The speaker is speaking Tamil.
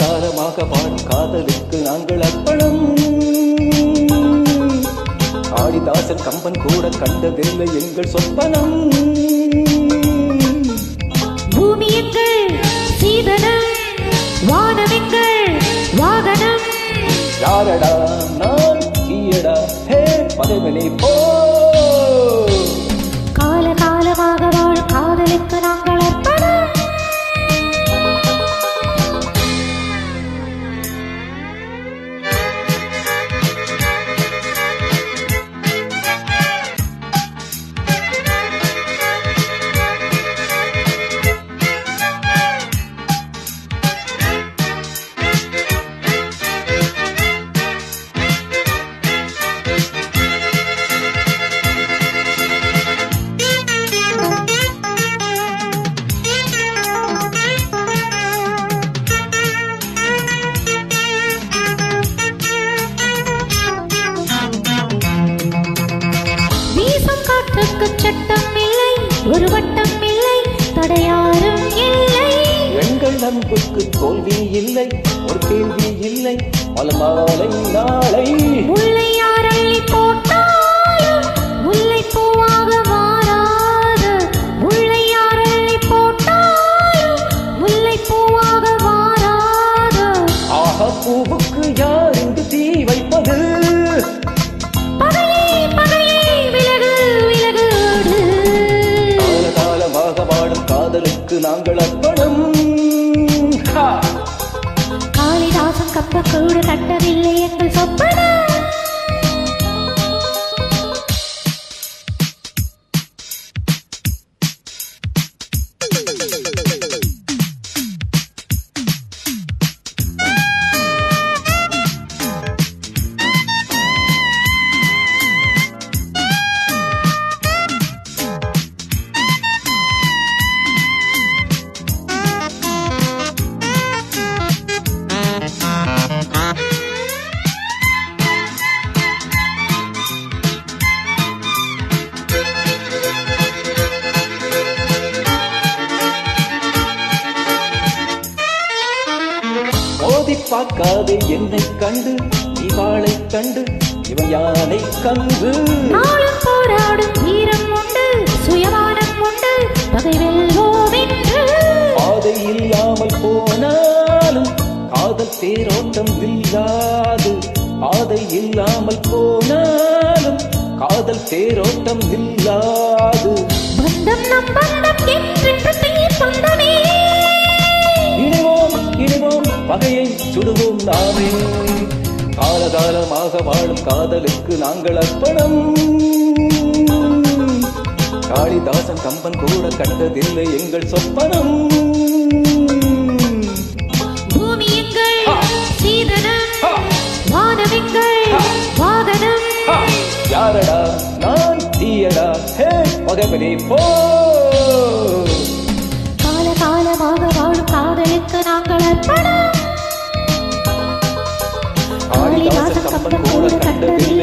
காலமாக பாடும் காதலுக்கு நாங்கள் அர்ப்பணம். காளிதாசன் கம்பன் கூட கண்டதில்லை எங்கள் சொப்பனம். பூமி எங்கள் சீதனம், வானம் எங்கள் வாகனம். யாரடா நான் தீயடா ஹே பதவனே போ. காலகாலமாக வாழும் காதலுக்கு நாங்கள் அர்ப்பணம். சட்டம் இல்லை, ஒரு வட்டம் இல்லை, தடையாரும் இல்லை. எங்கள் அன்புக்கு தோல்வி இல்லை, ஒரு கேள்வி இல்லை, பல மாலை நாளை. முல்லை யார் அள்ளி போட்டாலும் முல்லை பூவாக மாறாது. முல்லை யார் அள்ளி போட்டாலும் முல்லை பூவாக மாறாது. ஆக பூவுக்கு யார் இங்கு தீ வைப்பது? காதலுக்கு நாங்கள் அர்ப்பணம். காளிதாசன் கப்ப கூட கண்டதில்லை எங்கள் சொப்பனம். மோதி பார்க்காதே என்னை கண்டு, இவாளை கண்டு, இவன் யானை கண்டு. நாளும் போராடும் வீரம் உண்டு, சுயமானம் உண்டு, பகை வெல்வோம் என்று. பாதை இல்லாமல் போனாலும் காதல் தேரோட்டம் இல்லாது. பாதை இல்லாமல் போனாலும் காதல் தேரோட்டம் இல்லாது. பந்தம் நம் பந்தம் என்றென்று தீர் சொந்தமே. இனிவோம் பகையை சுடுவோம் நாமே. காலகாலமாக வாழும் காதலுக்கு நாங்கள் அர்ப்பணம். காளிதாசன் கம்பன் கூட கண்டதில்லை எங்கள் சொப்பனம். பூமி எங்கள் சீதனம், வானம் எங்கள் வாகனம். யாரடா நான் தீயடா ஹே பகவனே போ. காலகாலமாக வாழும் காதலுக்கு நாங்கள் அர்ப்பணம். காளிதாசன் கம்பன் கூட கண்டதில்லை